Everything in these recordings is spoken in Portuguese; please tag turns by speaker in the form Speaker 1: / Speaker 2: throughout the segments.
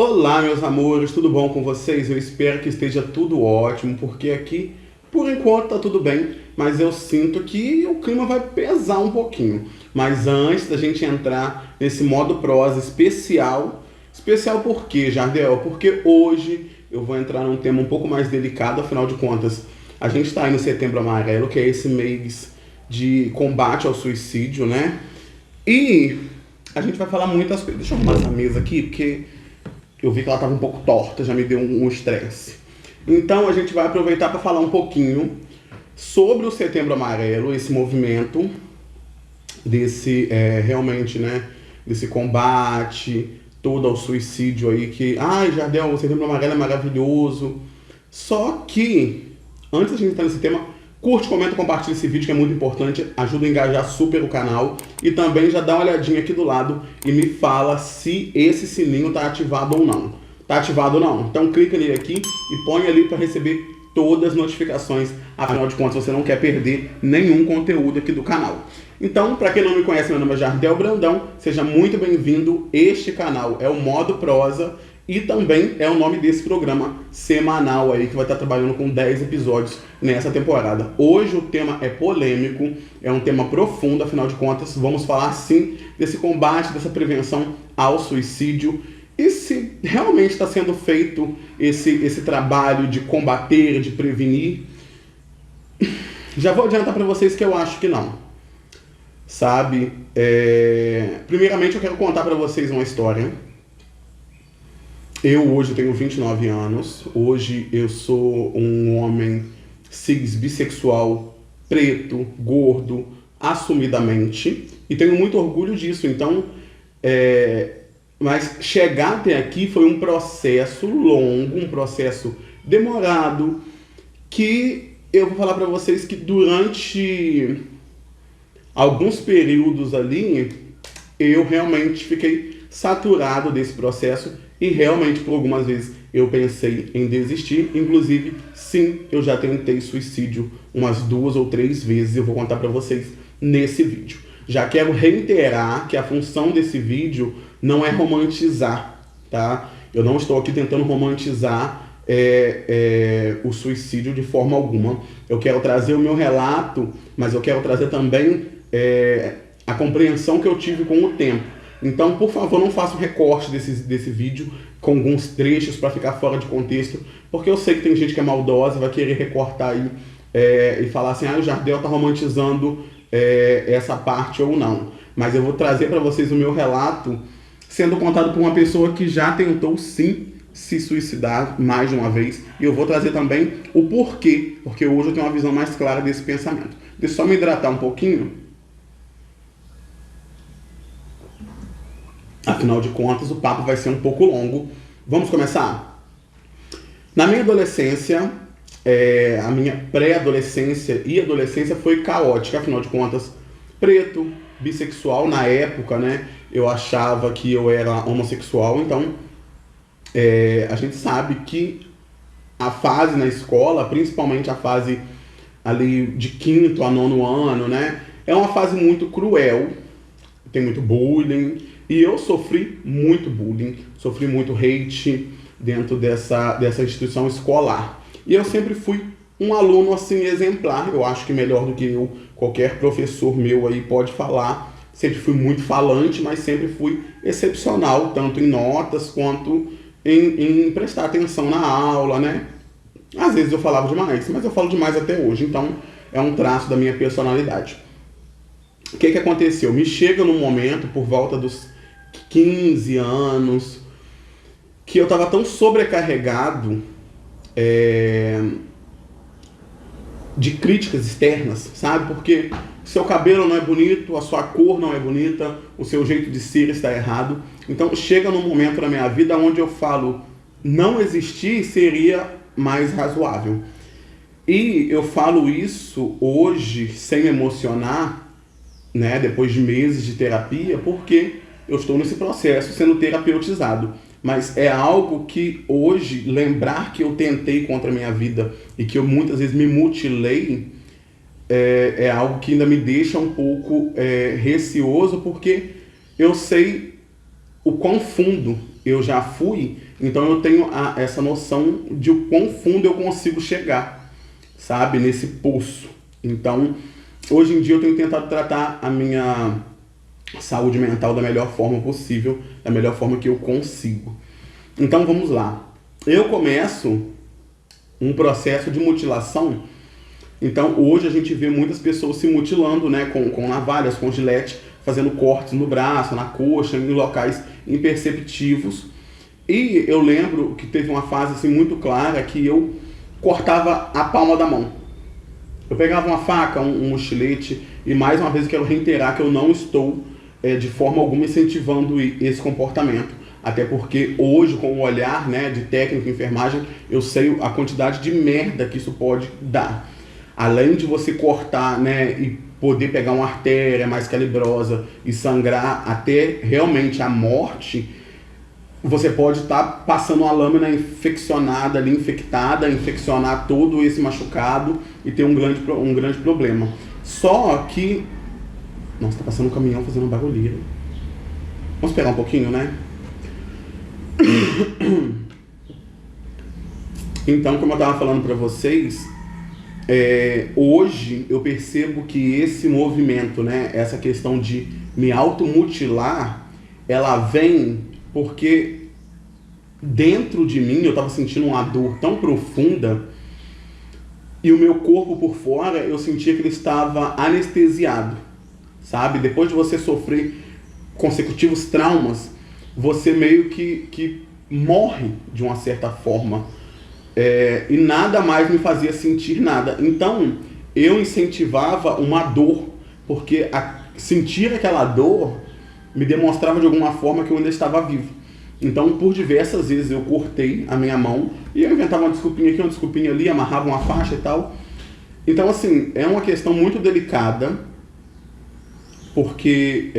Speaker 1: Olá, meus amores, tudo bom com vocês? Eu espero que esteja tudo ótimo, porque aqui, por enquanto, tá tudo bem, mas eu sinto que o clima vai pesar um pouquinho. Mas antes da gente entrar nesse modo prosa especial por quê, Jardel? Porque hoje eu vou entrar num tema um pouco mais delicado, afinal de contas, a gente está aí no Setembro Amarelo, que é esse mês de combate ao suicídio, né? E a gente vai falar muitas coisas. Deixa eu arrumar essa mesa aqui, porque eu vi que ela estava um pouco torta, já me deu um estresse. Então a gente vai aproveitar para falar um pouquinho sobre o Setembro Amarelo, esse movimento desse realmente, né, desse combate todo ao suicídio aí que, ai, Jardel, o Setembro Amarelo é maravilhoso. Só que antes da gente entrar nesse tema, curte, comenta, compartilha esse vídeo que é muito importante, ajuda a engajar super o canal e também já dá uma olhadinha aqui do lado e me fala se esse sininho tá ativado ou não. Tá ativado ou não? Então clica nele aqui e põe ali para receber todas as notificações, afinal de contas você não quer perder nenhum conteúdo aqui do canal. Então, para quem não me conhece, meu nome é Jardel Brandão, seja muito bem-vindo. Este canal é o Modo Prosa e também é o nome desse programa semanal aí, que vai estar trabalhando com 10 episódios nessa temporada. Hoje o tema é polêmico, é um tema profundo, afinal de contas, vamos falar sim desse combate, dessa prevenção ao suicídio e se realmente está sendo feito esse trabalho de combater, de prevenir. Já vou adiantar para vocês que eu acho que não. Sabe? Primeiramente eu quero contar para vocês uma história. Eu hoje tenho 29 anos, hoje eu sou um homem cis, bissexual, preto, gordo, assumidamente, e tenho muito orgulho disso. Então, mas chegar até aqui foi um processo longo, um processo demorado, que eu vou falar para vocês que durante alguns períodos ali, eu realmente fiquei saturado desse processo e realmente por algumas vezes eu pensei em desistir. Inclusive, sim, eu já tentei suicídio umas 2 ou 3 vezes, eu vou contar para vocês nesse vídeo. Já quero reiterar que a função desse vídeo não é romantizar, tá? Eu não estou aqui tentando romantizar o suicídio de forma alguma. Eu quero trazer o meu relato, mas eu quero trazer também a compreensão que eu tive com o tempo. Então, por favor, não faça um recorte desse vídeo com alguns trechos para ficar fora de contexto, porque eu sei que tem gente que é maldosa e vai querer recortar aí e falar assim, o Jardel tá romantizando essa parte ou não. Mas eu vou trazer para vocês o meu relato sendo contado por uma pessoa que já tentou sim se suicidar mais de uma vez, e eu vou trazer também o porquê, porque hoje eu tenho uma visão mais clara desse pensamento. Deixa eu só me hidratar um pouquinho. Afinal de contas, o papo vai ser um pouco longo. Vamos começar? Na minha adolescência, a minha pré-adolescência e adolescência foi caótica. Afinal de contas, preto, bissexual, na época, né? Eu achava que eu era homossexual. Então, a gente sabe que a fase na escola, principalmente a fase ali de 5º a 9º ano, né? É uma fase muito cruel. Tem muito bullying. E eu sofri muito bullying, sofri muito hate dentro dessa instituição escolar. E eu sempre fui um aluno assim exemplar, eu acho que melhor do que eu, qualquer professor meu aí pode falar. Sempre fui muito falante, mas sempre fui excepcional, tanto em notas quanto em prestar atenção na aula, né? Às vezes eu falava demais, mas eu falo demais até hoje, então é um traço da minha personalidade. O que aconteceu? Me chega num momento, por volta dos 15 anos, que eu estava tão sobrecarregado de críticas externas, sabe? Porque seu cabelo não é bonito, a sua cor não é bonita, o seu jeito de ser está errado. Então chega num momento na minha vida onde eu falo, não existir seria mais razoável. E eu falo isso hoje sem me emocionar, né? Depois de meses de terapia, porque eu estou nesse processo sendo terapeutizado. Mas é algo que hoje, lembrar que eu tentei contra a minha vida e que eu muitas vezes me mutilei, é algo que ainda me deixa um pouco receoso, porque eu sei o quão fundo eu já fui Então eu tenho essa noção de o quão fundo eu consigo chegar, sabe, nesse poço. Então, hoje em dia eu tenho tentado tratar a minha saúde mental da melhor forma possível, da melhor forma que eu consigo. Então vamos lá. Eu começo um processo de mutilação. Então hoje a gente vê muitas pessoas se mutilando, né, com navalhas, com gilete, fazendo cortes no braço, na coxa, em locais imperceptivos. E eu lembro que teve uma fase assim, muito clara que eu cortava a palma da mão. Eu pegava uma faca, um estilete, e mais uma vez eu quero reiterar que eu não estou de forma alguma incentivando esse comportamento. Até porque hoje, com o olhar, né, de técnico em enfermagem, eu sei a quantidade de merda que isso pode dar. Além de você cortar, né, e poder pegar uma artéria mais calibrosa e sangrar até realmente a morte, você pode estar passando uma lâmina infeccionada ali, infectada, infeccionar todo esse machucado e ter um grande problema. Só que... Nossa, tá passando um caminhão fazendo barulheira. Vamos esperar um pouquinho, né? Então, como eu estava falando para vocês, hoje eu percebo que esse movimento, né, essa questão de me automutilar, ela vem porque dentro de mim eu estava sentindo uma dor tão profunda e o meu corpo por fora eu sentia que ele estava anestesiado, sabe? Depois de você sofrer consecutivos traumas, você meio que morre de uma certa forma. E nada mais me fazia sentir nada. Então, eu incentivava uma dor, porque sentir aquela dor me demonstrava de alguma forma que eu ainda estava vivo. Então, por diversas vezes eu cortei a minha mão e eu inventava uma desculpinha aqui, uma desculpinha ali, amarrava uma faixa e tal. Então, assim, é uma questão muito delicada, porque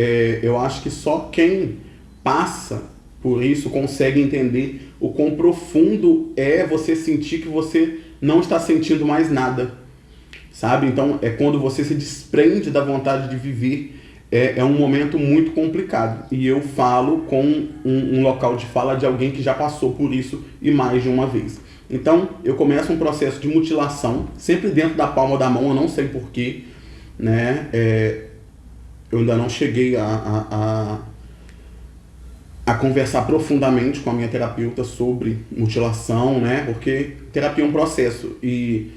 Speaker 1: eu acho que só quem passa por isso consegue entender o quão profundo é você sentir que você não está sentindo mais nada, sabe? Então é quando você se desprende da vontade de viver, é um momento muito complicado. E eu falo com um local de fala de alguém que já passou por isso e mais de uma vez. Então eu começo um processo de mutilação, sempre dentro da palma da mão, eu não sei porquê, né? Eu ainda não cheguei a conversar profundamente com a minha terapeuta sobre mutilação, né? Porque terapia é um processo. E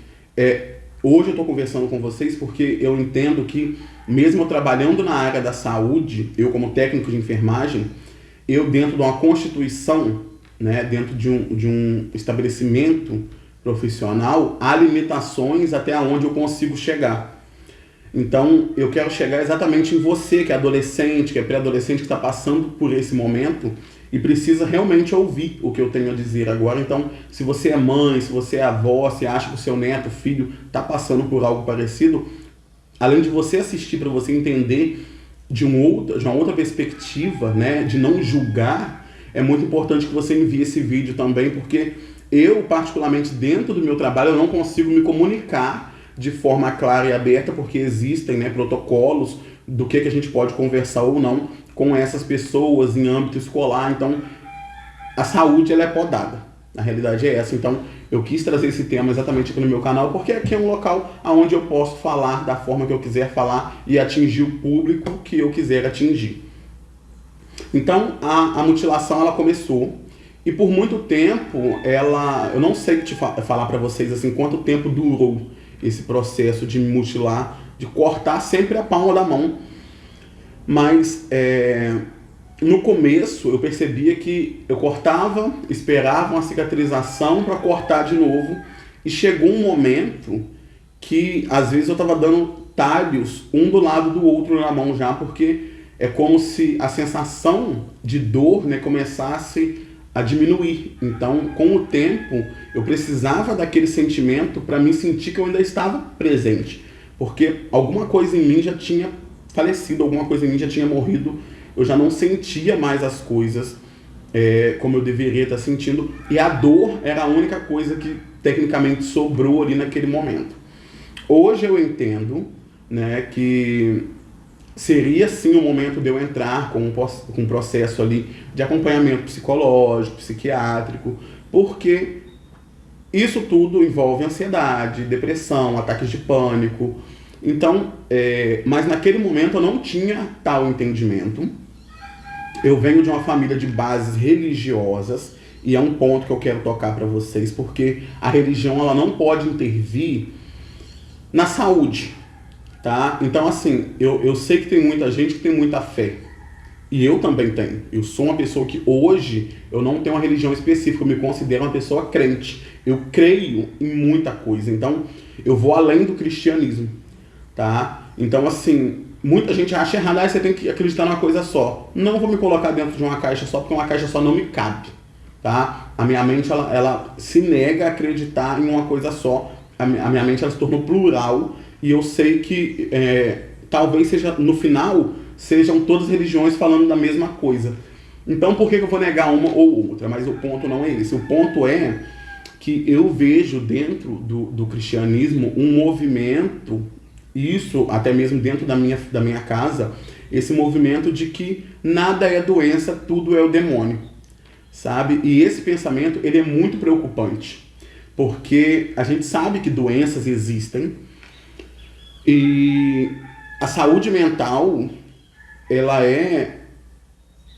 Speaker 1: hoje eu estou conversando com vocês porque eu entendo que, mesmo eu trabalhando na área da saúde, eu como técnico de enfermagem, eu dentro de uma constituição, né, dentro de um estabelecimento profissional, há limitações até onde eu consigo chegar. Então, eu quero chegar exatamente em você, que é adolescente, que é pré-adolescente, que está passando por esse momento e precisa realmente ouvir o que eu tenho a dizer agora. Então, se você é mãe, se você é avó, se acha que o seu neto, filho, está passando por algo parecido, além de você assistir para você entender de uma outra perspectiva, né, de não julgar, é muito importante que você envie esse vídeo também, porque eu, particularmente, dentro do meu trabalho, eu não consigo me comunicar de forma clara e aberta, porque existem, né, protocolos do que a gente pode conversar ou não com essas pessoas em âmbito escolar. Então, a saúde, ela é podada. A realidade é essa. Então, eu quis trazer esse tema exatamente aqui no meu canal, porque aqui é um local onde eu posso falar da forma que eu quiser falar e atingir o público que eu quiser atingir. Então, a mutilação, ela começou. E por muito tempo, eu não sei falar para vocês assim, quanto tempo durou esse processo de me mutilar, de cortar sempre a palma da mão. Mas no começo eu percebia que eu cortava, esperava uma cicatrização para cortar de novo, e chegou um momento que às vezes eu estava dando talhos um do lado do outro na mão já, porque é como se a sensação de dor, né, começasse a diminuir. Então, com o tempo, eu precisava daquele sentimento para me sentir que eu ainda estava presente, porque alguma coisa em mim já tinha falecido, alguma coisa em mim já tinha morrido, eu já não sentia mais as coisas como eu deveria estar sentindo, e a dor era a única coisa que tecnicamente sobrou ali naquele momento. Hoje eu entendo, né, que seria sim o momento de eu entrar com um processo ali de acompanhamento psicológico, psiquiátrico, porque isso tudo envolve ansiedade, depressão, ataques de pânico. Então, mas naquele momento eu não tinha tal entendimento. Eu venho de uma família de bases religiosas, e é um ponto que eu quero tocar para vocês, porque a religião ela não pode intervir na saúde, tá? Então, assim, eu sei que tem muita gente que tem muita fé, e eu também tenho. Eu sou uma pessoa que hoje eu não tenho uma religião específica, eu me considero uma pessoa crente. Eu creio em muita coisa, então eu vou além do cristianismo, tá? Então, assim, muita gente acha errado, você tem que acreditar numa coisa só. Não vou me colocar dentro de uma caixa só, porque uma caixa só não me cabe, tá? A minha mente, ela se nega a acreditar em uma coisa só. A minha mente, ela se tornou plural, e eu sei que talvez seja, no final, sejam todas as religiões falando da mesma coisa. Então, por que eu vou negar uma ou outra? Mas o ponto não é esse. O ponto é que eu vejo dentro do cristianismo um movimento, isso até mesmo dentro da minha casa, esse movimento de que nada é doença, tudo é o demônio, sabe? E esse pensamento, ele é muito preocupante, porque a gente sabe que doenças existem, e a saúde mental, ela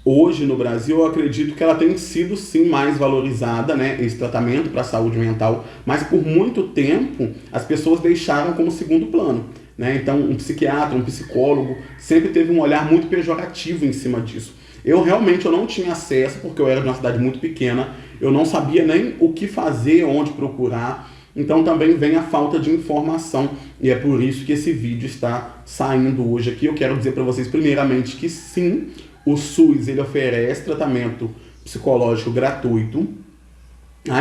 Speaker 1: hoje no Brasil, eu acredito que ela tem sido sim mais valorizada, né, esse tratamento para a saúde mental, mas por muito tempo as pessoas deixaram como segundo plano, né? Então um psiquiatra, um psicólogo sempre teve um olhar muito pejorativo em cima disso. Eu realmente não tinha acesso, porque eu era de uma cidade muito pequena, eu não sabia nem o que fazer, onde procurar, então também vem a falta de informação, e é por isso que esse vídeo está saindo hoje aqui. Eu quero dizer para vocês primeiramente que sim, o SUS, ele oferece tratamento psicológico gratuito.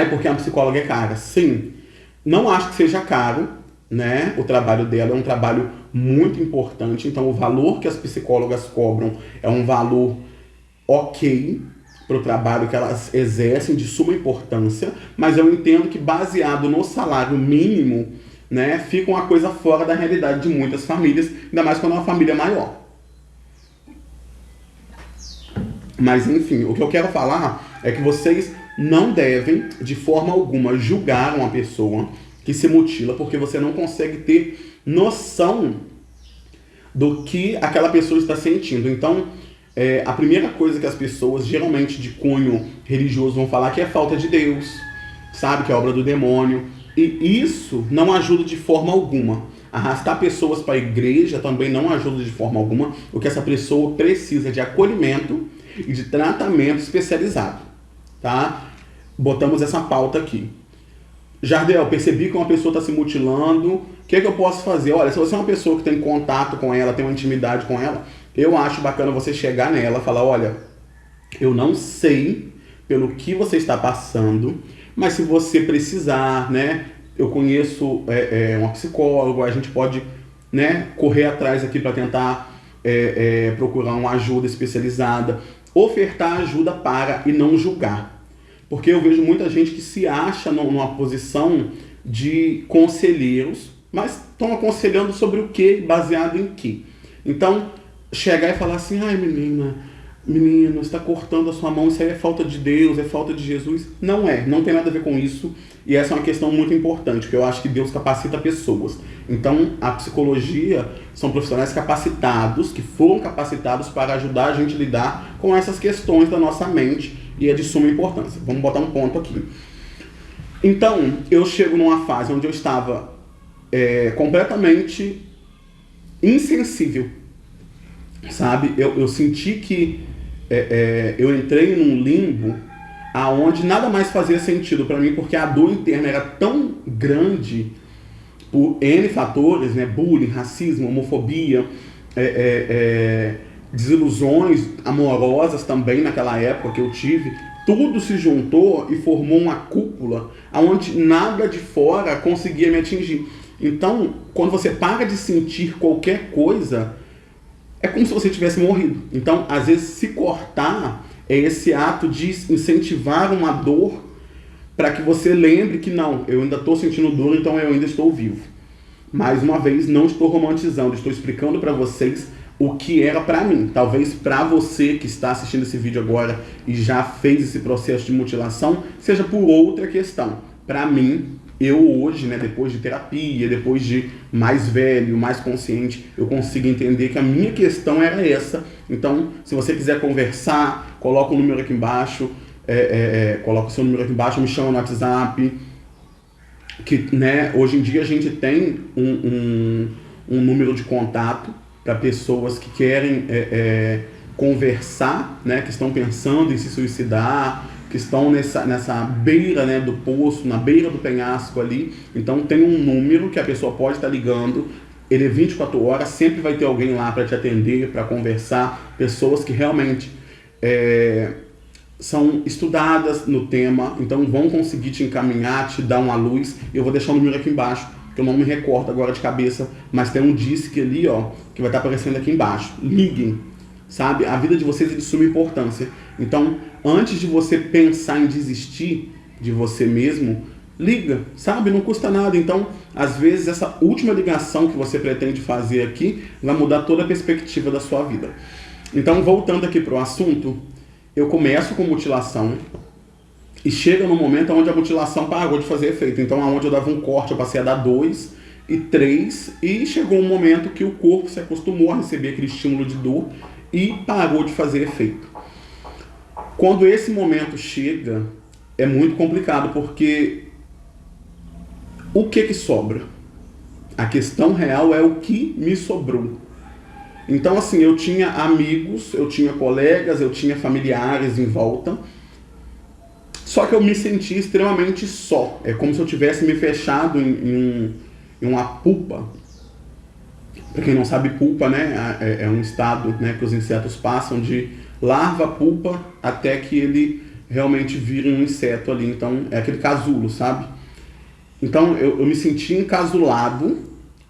Speaker 1: Porque a psicóloga é cara. Sim, não acho que seja caro, né? O trabalho dela é um trabalho muito importante, então o valor que as psicólogas cobram é um valor ok para o trabalho que elas exercem, de suma importância, mas eu entendo que baseado no salário mínimo, né, fica uma coisa fora da realidade de muitas famílias, ainda mais quando é uma família maior. Mas enfim, o que eu quero falar é que vocês não devem, de forma alguma, julgar uma pessoa que se mutila, porque você não consegue ter noção do que aquela pessoa está sentindo. Então, a primeira coisa que as pessoas, geralmente de cunho religioso, vão falar que é falta de Deus, sabe, que é obra do demônio. E isso não ajuda de forma alguma. Arrastar pessoas para a igreja também não ajuda de forma alguma. O que essa pessoa precisa de acolhimento e de tratamento especializado, tá? Botamos essa pauta aqui. Jardel, percebi que uma pessoa está se mutilando, o que eu posso fazer? Olha, se você é uma pessoa que tem contato com ela, tem uma intimidade com ela, eu acho bacana você chegar nela e falar, olha, eu não sei pelo que você está passando, mas se você precisar, né, eu conheço uma psicóloga, a gente pode, né, correr atrás aqui para tentar procurar uma ajuda especializada, ofertar ajuda para e não julgar. Porque eu vejo muita gente que se acha numa posição de conselheiros, mas estão aconselhando sobre o quê? Baseado em quê? Então, chegar e falar assim, ai menina, você está cortando a sua mão, isso aí é falta de Deus, é falta de Jesus. Não tem nada a ver com isso. E essa é uma questão muito importante, porque eu acho que Deus capacita pessoas. Então, a psicologia são profissionais capacitados, que foram capacitados para ajudar a gente a lidar com essas questões da nossa mente, e é de suma importância. Vamos botar um ponto aqui. Então, eu chego numa fase onde eu estava completamente insensível, sabe? Eu senti que eu entrei num limbo aonde nada mais fazia sentido para mim, porque a dor interna era tão grande por N fatores, né? Bullying, racismo, homofobia, desilusões amorosas também naquela época que eu tive. Tudo se juntou e formou uma cúpula onde nada de fora conseguia me atingir. Então, quando você para de sentir qualquer coisa, é como se você tivesse morrido. Então, às vezes, se cortar é esse ato de incentivar uma dor para que você lembre que não, eu ainda estou sentindo dor, então eu ainda estou vivo. Mais uma vez, não estou romantizando, estou explicando para vocês o que era para mim. Talvez para você que está assistindo esse vídeo agora e já fez esse processo de mutilação, seja por outra questão. Para mim, eu hoje, né, depois de terapia, depois de mais velho, mais consciente, eu consigo entender que a minha questão era essa. Então, se você quiser conversar, coloca o número aqui embaixo, coloca o seu número aqui embaixo, me chama no WhatsApp, que, né, hoje em dia a gente tem um número de contato para pessoas que querem conversar, né, que estão pensando em se suicidar, que estão nessa beira, né, do poço, na beira do penhasco ali. Então tem um número que a pessoa pode estar ligando, ele é 24 horas, sempre vai ter alguém lá para te atender, para conversar, pessoas que realmente são estudadas no tema, então vão conseguir te encaminhar, te dar uma luz. Eu vou deixar o número aqui embaixo, que eu não me recordo agora de cabeça, mas tem um disque ali, ó, que vai estar aparecendo aqui embaixo. Liguem, sabe? A vida de vocês é de suma importância. Então, antes de você pensar em desistir de você mesmo, liga, sabe? Não custa nada. Então, às vezes, essa última ligação que você pretende fazer aqui vai mudar toda a perspectiva da sua vida. Então, voltando aqui para o assunto, eu começo com mutilação e chega no momento onde a mutilação parou de fazer efeito. Então, onde eu dava um corte, eu passei a dar 2 e 3, e chegou um momento que o corpo se acostumou a receber aquele estímulo de dor e parou de fazer efeito. Quando esse momento chega, é muito complicado, porque o que sobra? A questão real é o que me sobrou. Então, assim, eu tinha amigos, eu tinha colegas, eu tinha familiares em volta, só que eu me sentia extremamente só. É como se eu tivesse me fechado em uma pupa. Para quem não sabe, pulpa, né, é um estado, né, que os insetos passam de larva, pulpa, até que ele realmente vira um inseto ali. Então, é aquele casulo, sabe? Então, eu me sentia encasulado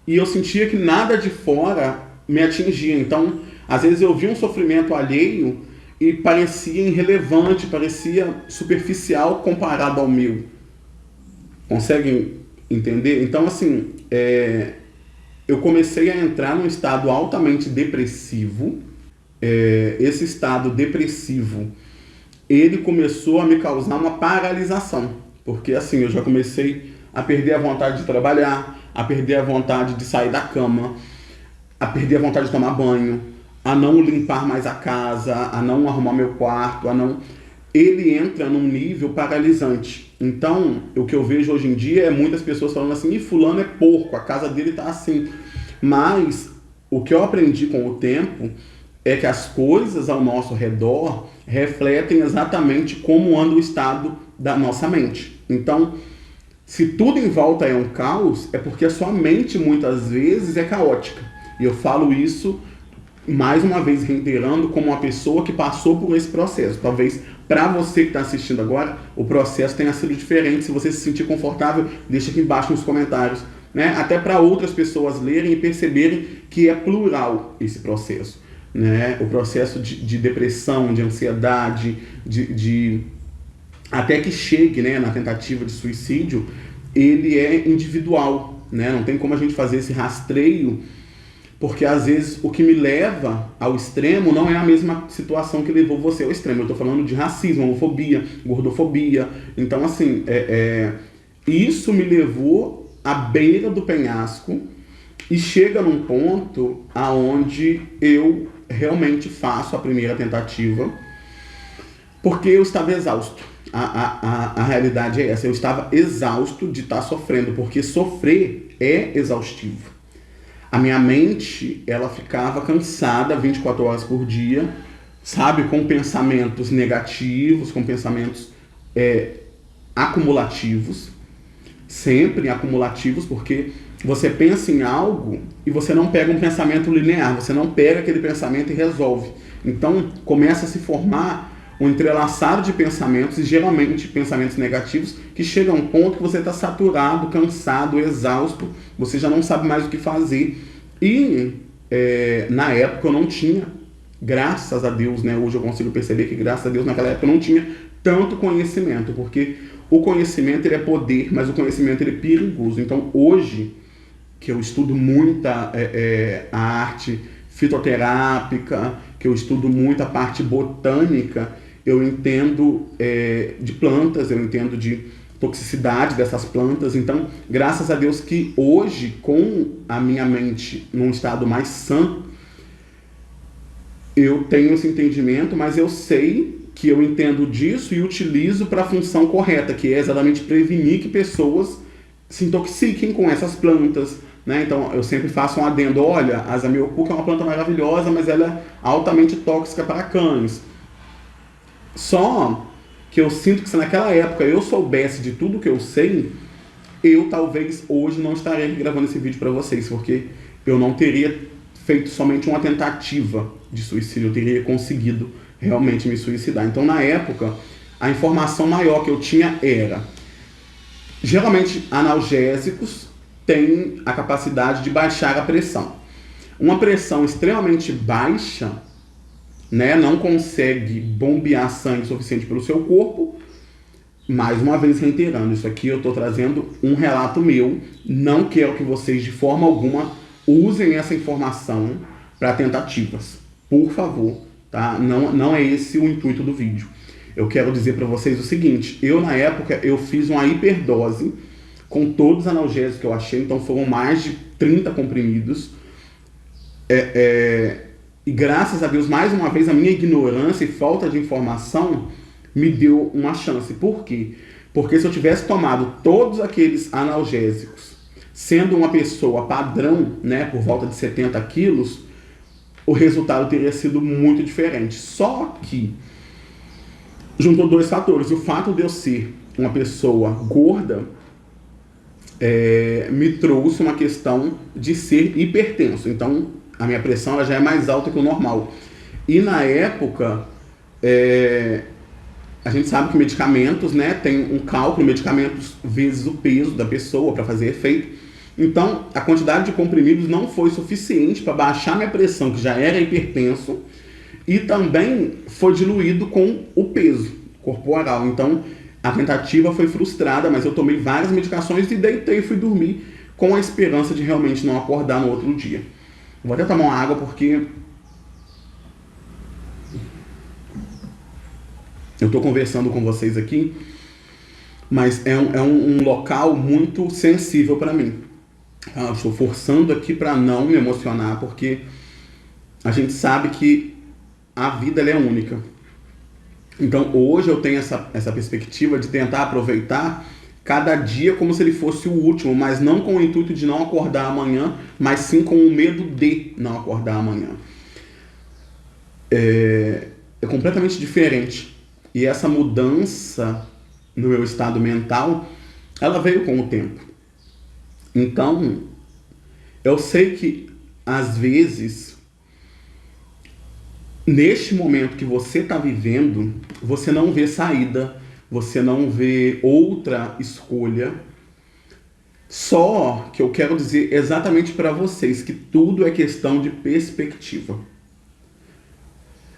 Speaker 1: e eu sentia que nada de fora me atingia. Então, às vezes eu via um sofrimento alheio e parecia irrelevante, parecia superficial comparado ao meu. Conseguem entender? Então, assim, eu comecei a entrar num estado altamente depressivo. Esse estado depressivo, ele começou a me causar uma paralisação, porque assim, eu já comecei a perder a vontade de trabalhar, a perder a vontade de sair da cama, a perder a vontade de tomar banho, a não limpar mais a casa, a não arrumar meu quarto, ele entra num nível paralisante. Então, o que eu vejo hoje em dia é muitas pessoas falando assim, e fulano é porco, a casa dele tá assim. Mas o que eu aprendi com o tempo é que as coisas ao nosso redor refletem exatamente como anda o estado da nossa mente. Então, se tudo em volta é um caos, é porque a sua mente muitas vezes é caótica. E eu falo isso, mais uma vez, reiterando, como uma pessoa que passou por esse processo. Talvez para você que está assistindo agora, o processo tenha sido diferente. Se você se sentir confortável, deixa aqui embaixo nos comentários, né? Até para outras pessoas lerem e perceberem que é plural esse processo, né? O processo de depressão, de ansiedade, até que chegue, né, na tentativa de suicídio, ele é individual, né? Não tem como a gente fazer esse rastreio, porque às vezes o que me leva ao extremo não é a mesma situação que levou você ao extremo. Eu estou falando de racismo, homofobia, gordofobia. Então, assim, isso me levou à beira do penhasco e chega num ponto aonde eu realmente faço a primeira tentativa, porque eu estava exausto. A realidade é essa, eu estava exausto de estar sofrendo, porque sofrer é exaustivo. A minha mente, ela ficava cansada 24 horas por dia, sabe? Com pensamentos negativos, com pensamentos acumulativos, sempre acumulativos, porque você pensa em algo e você não pega um pensamento linear, você não pega aquele pensamento e resolve. Então, começa a se formar um entrelaçado de pensamentos, e geralmente pensamentos negativos, que chega a um ponto que você está saturado, cansado, exausto, você já não sabe mais o que fazer. E na época eu não tinha, graças a Deus, né, hoje eu consigo perceber que graças a Deus naquela época eu não tinha tanto conhecimento, porque o conhecimento ele é poder, mas o conhecimento ele é perigoso. Então hoje, que eu estudo muito a arte fitoterápica, que eu estudo muito a parte botânica, eu entendo de plantas, eu entendo de toxicidade dessas plantas. Então, graças a Deus que hoje, com a minha mente num estado mais sã, eu tenho esse entendimento, mas eu sei que eu entendo disso e utilizo para a função correta, que é exatamente prevenir que pessoas se intoxiquem com essas plantas, né? Então, eu sempre faço um adendo: olha, a Zamioculca é uma planta maravilhosa, mas ela é altamente tóxica para cães. Só que eu sinto que se naquela época eu soubesse de tudo que eu sei, eu talvez hoje não estaria aqui gravando esse vídeo para vocês, porque eu não teria feito somente uma tentativa de suicídio, eu teria conseguido realmente me suicidar. Então, na época, a informação maior que eu tinha era: geralmente, analgésicos têm a capacidade de baixar a pressão. Uma pressão extremamente baixa, né, não consegue bombear sangue suficiente pelo seu corpo. Mais uma vez reiterando, isso aqui eu estou trazendo um relato meu, não quero que vocês de forma alguma usem essa informação para tentativas, por favor, tá? Não é esse o intuito do vídeo. Eu quero dizer para vocês o seguinte: eu na época eu fiz uma hiperdose com todos os analgésicos que eu achei, então foram mais de 30 comprimidos. E graças a Deus, mais uma vez, a minha ignorância e falta de informação me deu uma chance. Por quê? Porque se eu tivesse tomado todos aqueles analgésicos, sendo uma pessoa padrão, né, por volta de 70 quilos, o resultado teria sido muito diferente. Só que juntou dois fatores. O fato de eu ser uma pessoa gorda me trouxe uma questão de ser hipertenso. Então, a minha pressão ela já é mais alta que o normal. E na época, a gente sabe que medicamentos, né, tem um cálculo, medicamentos vezes o peso da pessoa para fazer efeito. Então, a quantidade de comprimidos não foi suficiente para baixar minha pressão, que já era hipertenso, e também foi diluído com o peso corporal. Então, a tentativa foi frustrada, mas eu tomei várias medicações e deitei e fui dormir com a esperança de realmente não acordar no outro dia. Vou até tomar uma água porque eu estou conversando com vocês aqui, mas é um local muito sensível para mim. Eu estou forçando aqui para não me emocionar, porque a gente sabe que a vida ela é única. Então hoje eu tenho essa perspectiva de tentar aproveitar cada dia como se ele fosse o último, mas não com o intuito de não acordar amanhã, mas sim com o medo de não acordar amanhã. É completamente diferente. E essa mudança no meu estado mental, ela veio com o tempo. Então, eu sei que, às vezes, neste momento que você está vivendo, você não vê saída, você não vê outra escolha. Só que eu quero dizer exatamente para vocês que tudo é questão de perspectiva.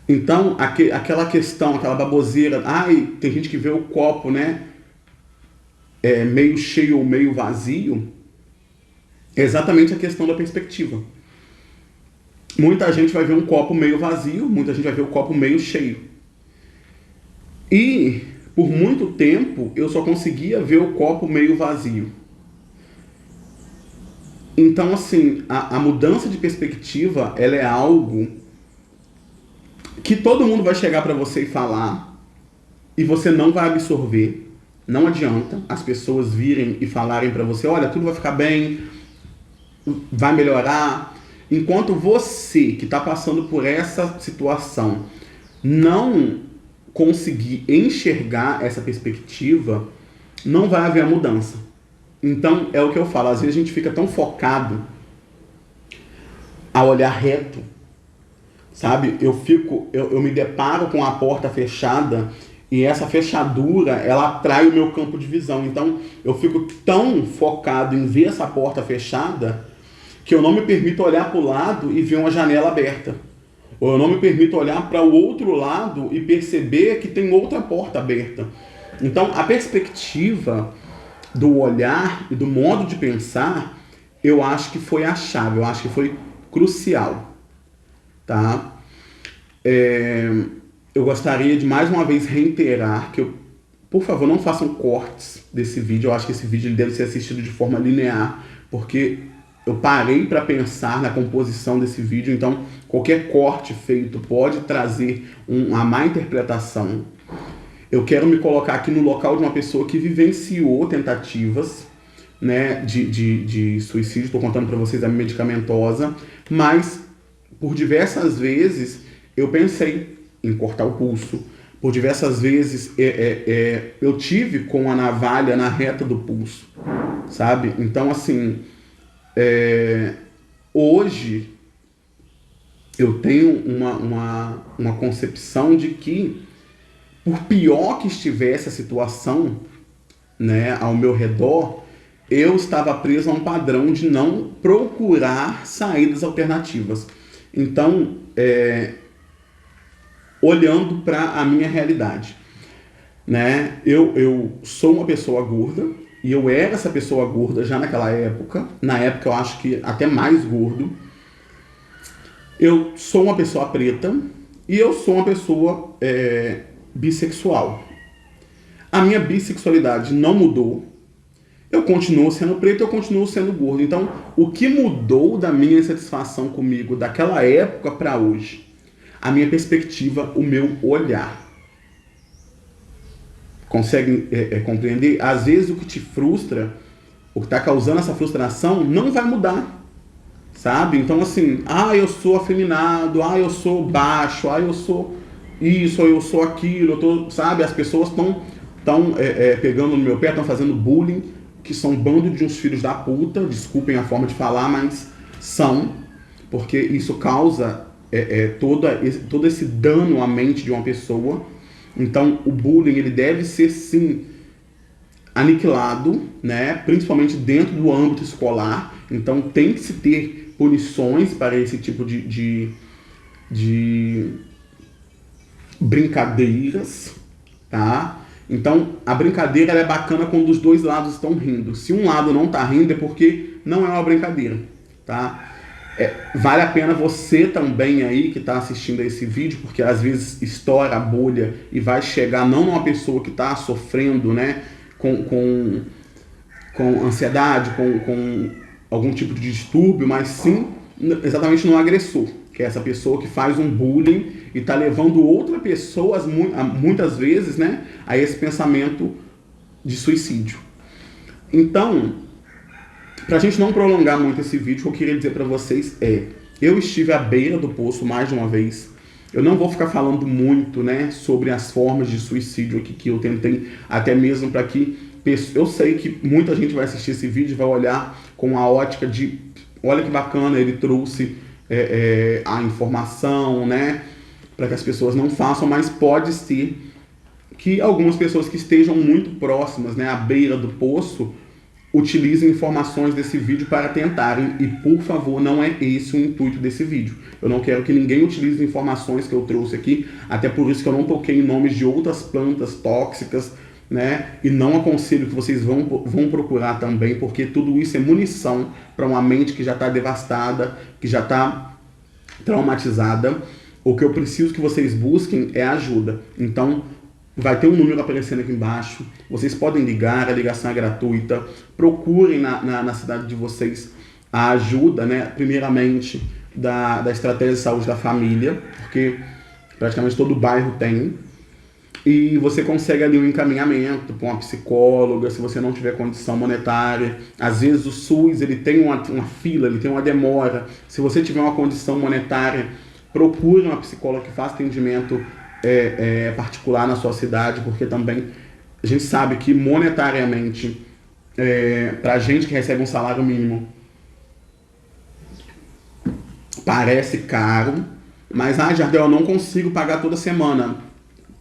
Speaker 1: Então, aquela questão, aquela baboseira, tem gente que vê o copo, né, meio cheio ou meio vazio, é exatamente a questão da perspectiva. Muita gente vai ver um copo meio vazio, muita gente vai ver o copo meio cheio. E, por muito tempo, eu só conseguia ver o copo meio vazio. Então, assim, a mudança de perspectiva, ela é algo que todo mundo vai chegar para você e falar, e você não vai absorver. Não adianta as pessoas virem e falarem para você: olha, tudo vai ficar bem, vai melhorar. Enquanto você, que está passando por essa situação, não conseguir enxergar essa perspectiva, não vai haver a mudança. Então, é o que eu falo, às vezes a gente fica tão focado a olhar reto, sabe? Eu me deparo com a porta fechada e essa fechadura, ela atrai o meu campo de visão. Então, eu fico tão focado em ver essa porta fechada que eu não me permito olhar para o lado e ver uma janela aberta. Ou eu não me permito olhar para o outro lado e perceber que tem outra porta aberta. Então, a perspectiva do olhar e do modo de pensar, eu acho que foi a chave, eu acho que foi crucial. tá? Eu gostaria de mais uma vez reiterar que por favor, não façam cortes desse vídeo. Eu acho que esse vídeo ele deve ser assistido de forma linear, porque eu parei para pensar na composição desse vídeo, então qualquer corte feito pode trazer uma má interpretação. Eu quero me colocar aqui no local de uma pessoa que vivenciou tentativas, né, de suicídio. Estou contando para vocês a medicamentosa, mas por diversas vezes eu pensei em cortar o pulso. Por diversas vezes eu tive com a navalha na reta do pulso, sabe? Então, assim, hoje eu tenho uma concepção de que, por pior que estivesse a situação, né, ao meu redor, eu estava preso a um padrão de não procurar saídas alternativas. Então, olhando para a minha realidade, né? Eu sou uma pessoa gorda, e eu era essa pessoa gorda já naquela época. Na época eu acho que até mais gordo. Eu sou uma pessoa preta e eu sou uma pessoa bissexual. A minha bissexualidade não mudou. Eu continuo sendo preto, eu continuo sendo gordo. Então, o que mudou da minha insatisfação comigo daquela época para hoje? A minha perspectiva, o meu olhar. Conseguem compreender? Às vezes o que te frustra, o que está causando essa frustração, não vai mudar, sabe? Então, assim, eu sou afeminado, eu sou baixo, eu sou isso, eu sou aquilo, sabe? As pessoas estão pegando no meu pé, estão fazendo bullying, que são um bando de uns filhos da puta, desculpem a forma de falar, mas são, porque isso causa todo esse dano à mente de uma pessoa. Então, o bullying ele deve ser, sim, aniquilado, né? Principalmente dentro do âmbito escolar. Então, tem que se ter punições para esse tipo de brincadeiras, tá? Então, a brincadeira ela é bacana quando os dois lados estão rindo. Se um lado não está rindo, é porque não é uma brincadeira, tá? Vale a pena você também aí que está assistindo a esse vídeo, porque às vezes estoura a bolha e vai chegar não numa pessoa que está sofrendo, né, com ansiedade, com algum tipo de distúrbio, mas sim exatamente no agressor, que é essa pessoa que faz um bullying e está levando outra pessoa, muitas vezes, né, a esse pensamento de suicídio. Então, para a gente não prolongar muito esse vídeo, o que eu queria dizer para vocês eu estive à beira do poço mais de uma vez. Eu não vou ficar falando muito, né, sobre as formas de suicídio aqui que eu tentei, até mesmo para que... Eu sei que muita gente vai assistir esse vídeo e vai olhar com a ótica de... Olha que bacana, ele trouxe a informação, né, para que as pessoas não façam, mas pode ser que algumas pessoas que estejam muito próximas, né, à beira do poço, utilizem informações desse vídeo para tentarem, e por favor, não é esse o intuito desse vídeo. Eu não quero que ninguém utilize informações que eu trouxe aqui, até por isso que eu não toquei em nomes de outras plantas tóxicas, né? E não aconselho que vocês vão procurar também, porque tudo isso é munição para uma mente que já está devastada, que já está traumatizada. O que eu preciso que vocês busquem é ajuda. Então, vai ter um número aparecendo aqui embaixo. Vocês podem ligar, a ligação é gratuita. Procurem na cidade de vocês a ajuda, né? Primeiramente, da estratégia de saúde da família, porque praticamente todo bairro tem. E você consegue ali um encaminhamento para uma psicóloga, se você não tiver condição monetária. Às vezes o SUS ele tem uma fila, ele tem uma demora. Se você tiver uma condição monetária, procure uma psicóloga que faça atendimento particular na sua cidade, porque também a gente sabe que monetariamente, pra gente que recebe um salário mínimo, parece caro, mas Jardel, eu não consigo pagar toda semana.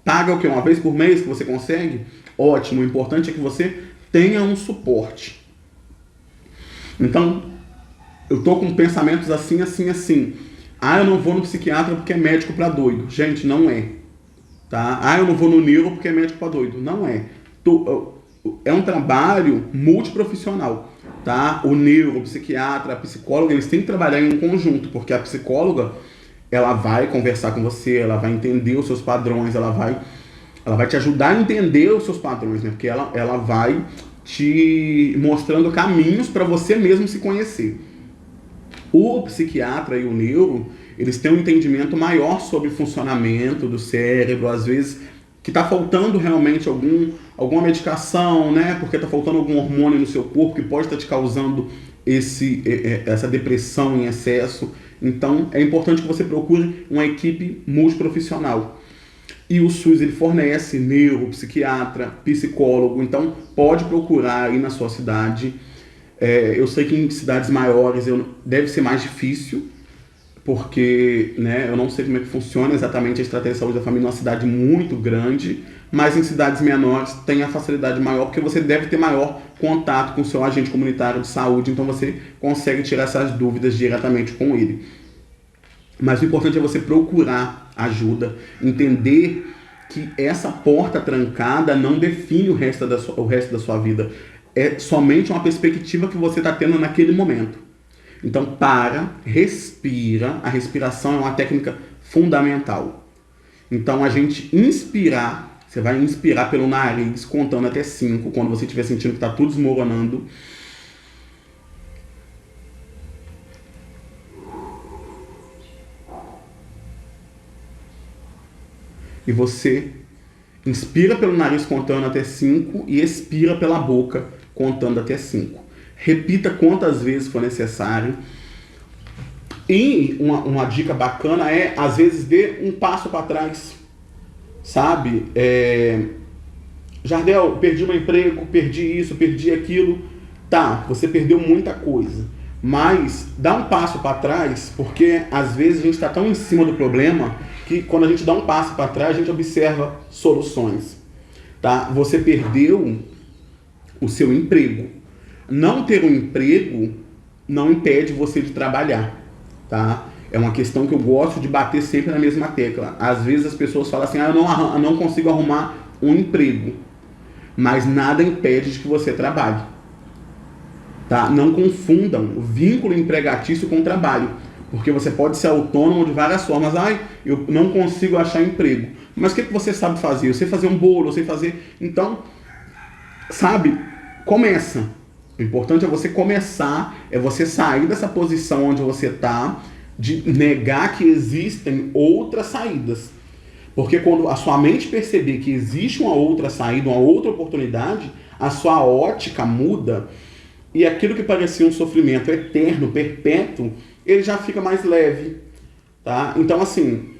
Speaker 1: Paga o quê? Uma vez por mês que você consegue? Ótimo, o importante é que você tenha um suporte. Então, eu tô com pensamentos assim. Eu não vou no psiquiatra porque é médico pra doido. Gente, não é. Tá? Eu não vou no neuro porque é médico pra doido. Não é. É um trabalho multiprofissional. Tá? O neuro, o psiquiatra, a psicóloga, eles têm que trabalhar em um conjunto, porque a psicóloga, ela vai conversar com você, ela vai entender os seus padrões, ela vai te ajudar a entender os seus padrões, né? Porque ela vai te mostrando caminhos para você mesmo se conhecer. O psiquiatra e o neuro, eles têm um entendimento maior sobre o funcionamento do cérebro, às vezes que está faltando realmente alguma medicação, né? Porque está faltando algum hormônio no seu corpo que pode estar te causando essa depressão em excesso. Então, é importante que você procure uma equipe multiprofissional. E o SUS ele fornece neuro, psiquiatra, psicólogo, então pode procurar aí na sua cidade. Eu sei que em cidades maiores deve ser mais difícil, porque né, eu não sei como é que funciona exatamente a estratégia de saúde da família numa cidade muito grande, mas em cidades menores tem a facilidade maior, porque você deve ter maior contato com o seu agente comunitário de saúde, então você consegue tirar essas dúvidas diretamente com ele. Mas o importante é você procurar ajuda, entender que essa porta trancada não define o resto da sua vida. É somente uma perspectiva que você está tendo naquele momento. Então respira. A respiração é uma técnica fundamental. Então a gente inspirar, você vai inspirar pelo nariz, contando até 5, quando você estiver sentindo que está tudo desmoronando. E você inspira pelo nariz contando até 5 e expira pela boca contando até 5. Repita quantas vezes for necessário. E uma dica bacana é, às vezes, dê um passo para trás. Sabe? Jardel, perdi meu emprego, perdi isso, perdi aquilo. Tá, você perdeu muita coisa. Mas dá um passo para trás, porque às vezes a gente está tão em cima do problema que quando a gente dá um passo para trás, a gente observa soluções. Tá? Você perdeu o seu emprego. Não ter um emprego não impede você de trabalhar, tá? É uma questão que eu gosto de bater sempre na mesma tecla. Às vezes as pessoas falam assim, eu não consigo arrumar um emprego, mas nada impede de que você trabalhe, tá? Não confundam o vínculo empregatício com o trabalho, porque você pode ser autônomo de várias formas. Eu não consigo achar emprego, mas o que você sabe fazer? Eu sei fazer um bolo, eu sei fazer... Então, sabe? Começa. O importante é você começar, é você sair dessa posição onde você está, de negar que existem outras saídas. Porque quando a sua mente perceber que existe uma outra saída, uma outra oportunidade, a sua ótica muda e aquilo que parecia um sofrimento eterno, perpétuo, ele já fica mais leve. Tá? Então, assim,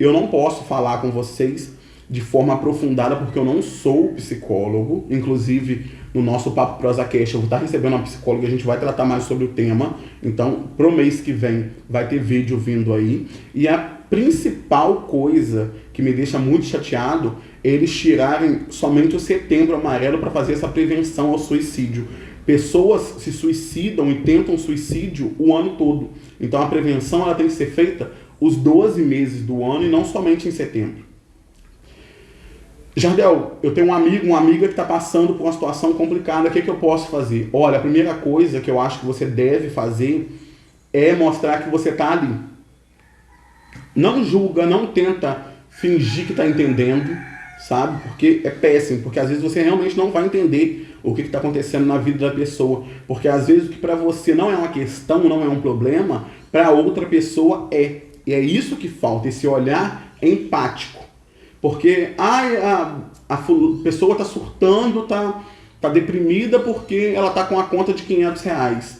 Speaker 1: eu não posso falar com vocês de forma aprofundada porque eu não sou psicólogo. Inclusive, no nosso Papo ProsaCast, eu vou estar recebendo uma psicóloga e a gente vai tratar mais sobre o tema. Então, pro mês que vem, vai ter vídeo vindo aí. E a principal coisa que me deixa muito chateado é eles tirarem somente o Setembro Amarelo para fazer essa prevenção ao suicídio. Pessoas se suicidam e tentam suicídio o ano todo. Então, a prevenção ela tem que ser feita os 12 meses do ano e não somente em setembro. Jardel, eu tenho um amigo, uma amiga que está passando por uma situação complicada, o que eu posso fazer? Olha, a primeira coisa que eu acho que você deve fazer é mostrar que você está ali. Não julga, não tenta fingir que está entendendo, sabe? Porque é péssimo, porque às vezes você realmente não vai entender o que está acontecendo na vida da pessoa. Porque às vezes o que para você não é uma questão, não é um problema, para outra pessoa é. E é isso que falta, esse olhar empático. Porque a pessoa está surtando, está deprimida porque ela está com a conta de R$500.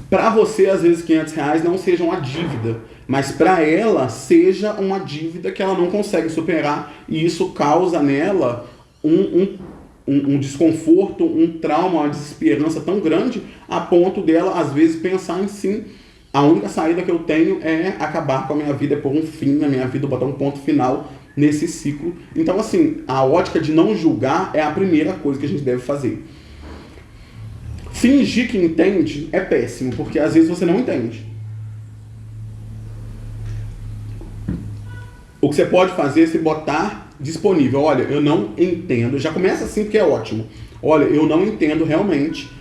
Speaker 1: Para você, às vezes, R$500 não seja uma dívida, mas para ela seja uma dívida que ela não consegue superar e isso causa nela um desconforto, um trauma, uma desesperança tão grande a ponto dela, às vezes, pensar em sim. A única saída que eu tenho é acabar com a minha vida, é pôr um fim na minha vida, botar um ponto final nesse ciclo. Então, assim, a ótica de não julgar é a primeira coisa que a gente deve fazer. Fingir que entende é péssimo, porque às vezes você não entende. O que você pode fazer é se botar disponível. Olha, eu não entendo. Já começa assim porque é ótimo. Olha, eu não entendo realmente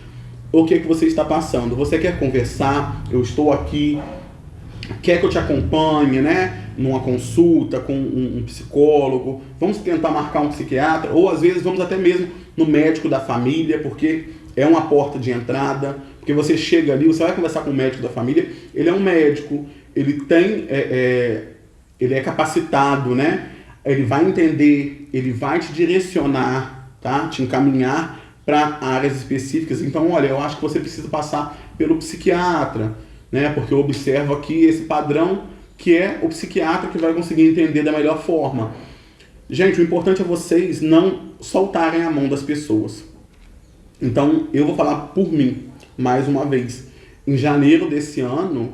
Speaker 1: o que você está passando. Você quer conversar? Eu estou aqui. quer que eu te acompanhe, né, numa consulta com um psicólogo, vamos tentar marcar um psiquiatra, ou às vezes vamos até mesmo no médico da família, porque é uma porta de entrada, porque você chega ali, você vai conversar com o médico da família, ele é um médico, ele tem, ele é capacitado, né, ele vai entender, ele vai te direcionar, tá, te encaminhar para áreas específicas. Então, olha, eu acho que você precisa passar pelo psiquiatra, né? Porque eu observo aqui esse padrão que é o psiquiatra que vai conseguir entender da melhor forma. Gente, o importante é vocês não soltarem a mão das pessoas. Então, eu vou falar por mim, mais uma vez. Em janeiro desse ano,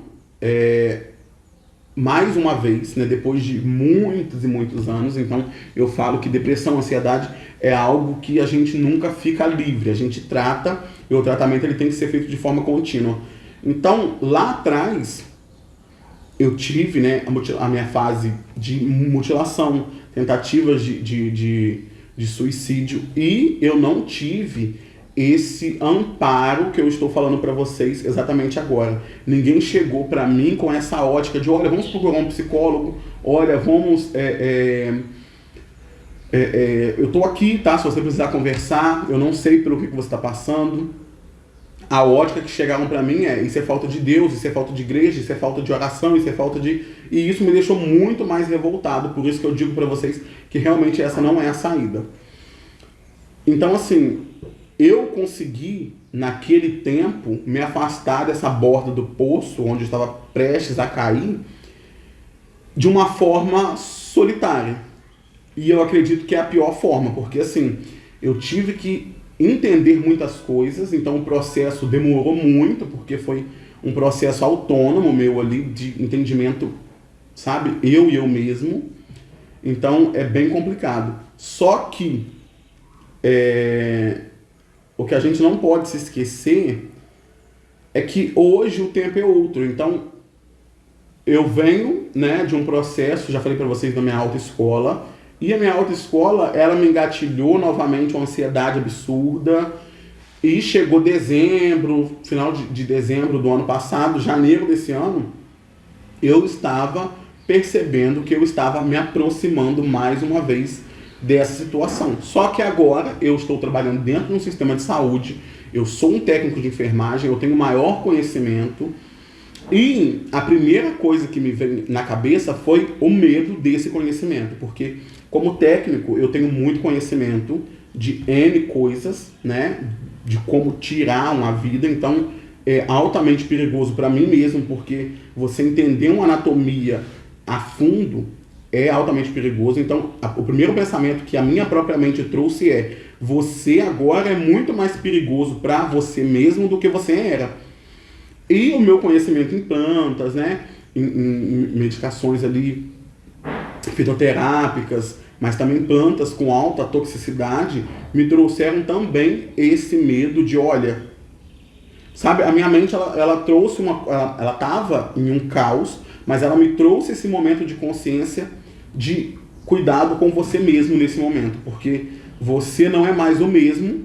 Speaker 1: mais uma vez, né, depois de muitos e muitos anos, então eu falo que depressão, ansiedade é algo que a gente nunca fica livre, a gente trata e o tratamento ele tem que ser feito de forma contínua. Então, lá atrás, eu tive, né, a minha fase de mutilação, tentativas de suicídio, e eu não tive esse amparo que eu estou falando para vocês exatamente agora. Ninguém chegou para mim com essa ótica de, olha, vamos procurar um psicólogo, olha, vamos... eu estou aqui, tá? Se você precisar conversar, eu não sei pelo que você está passando. A ótica que chegaram para mim é, isso é falta de Deus, isso é falta de igreja, isso é falta de oração, isso é falta de... E isso me deixou muito mais revoltado, por isso que eu digo para vocês que realmente essa não é a saída. Então, assim, eu consegui, naquele tempo, me afastar dessa borda do poço, onde eu estava prestes a cair, de uma forma solitária. E eu acredito que é a pior forma, porque, assim, eu tive que entender muitas coisas, então o processo demorou muito, porque foi um processo autônomo meu ali, de entendimento, sabe, eu e eu mesmo, então é bem complicado. Só que o que a gente não pode se esquecer é que hoje o tempo é outro, então eu venho, né, de um processo, já falei para vocês da minha autoescola, e a minha autoescola, ela me engatilhou novamente uma ansiedade absurda. E chegou dezembro, final de dezembro do ano passado, janeiro desse ano, eu estava percebendo que eu estava me aproximando mais uma vez dessa situação. Só que agora eu estou trabalhando dentro de um sistema de saúde, eu sou um técnico de enfermagem, eu tenho maior conhecimento. E a primeira coisa que me veio na cabeça foi o medo desse conhecimento, porque como técnico eu tenho muito conhecimento de N coisas, né, de como tirar uma vida, então é altamente perigoso para mim mesmo, porque você entender uma anatomia a fundo é altamente perigoso. Então o primeiro pensamento que a minha própria mente trouxe é: você agora é muito mais perigoso para você mesmo do que você era. E o meu conhecimento em plantas, né, em medicações ali fitoterápicas, mas também plantas com alta toxicidade, me trouxeram também esse medo de, olha, sabe, a minha mente ela trouxe ela estava em um caos, mas ela me trouxe esse momento de consciência de cuidado com você mesmo nesse momento, porque você não é mais o mesmo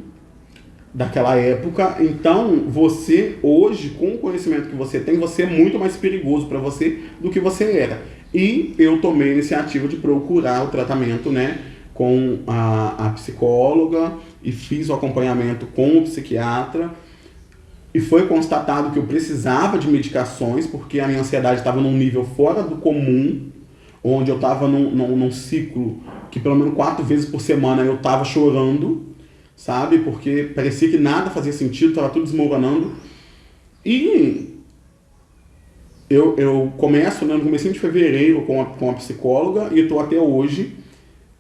Speaker 1: daquela época, então você hoje, com o conhecimento que você tem, você é muito mais perigoso para você do que você era. E eu tomei a iniciativa de procurar o tratamento, né, com a psicóloga, e fiz o acompanhamento com o psiquiatra, e foi constatado que eu precisava de medicações, porque a minha ansiedade estava num nível fora do comum, onde eu estava num ciclo que pelo menos 4 vezes por semana eu estava chorando, sabe? Porque parecia que nada fazia sentido, estava tudo desmoronando. E eu começo, né, no comecinho de fevereiro com a psicóloga e estou até hoje.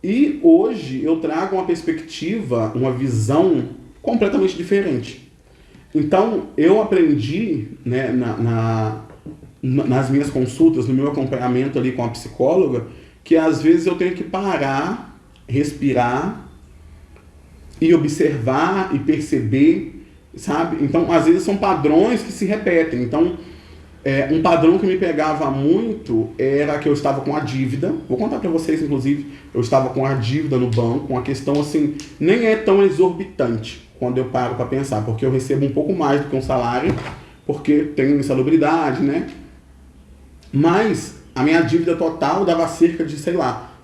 Speaker 1: E hoje eu trago uma perspectiva, uma visão completamente diferente. Então eu aprendi, né, nas minhas consultas, no meu acompanhamento ali com a psicóloga, que às vezes eu tenho que parar, respirar e observar e perceber, sabe? Então, às vezes são padrões que se repetem. Então, um padrão que me pegava muito era que eu estava com a dívida. Vou contar para vocês, inclusive, eu estava com a dívida no banco, uma questão assim, nem é tão exorbitante quando eu paro para pensar, porque eu recebo um pouco mais do que um salário, porque tenho insalubridade, né? Mas a minha dívida total dava cerca de, sei lá,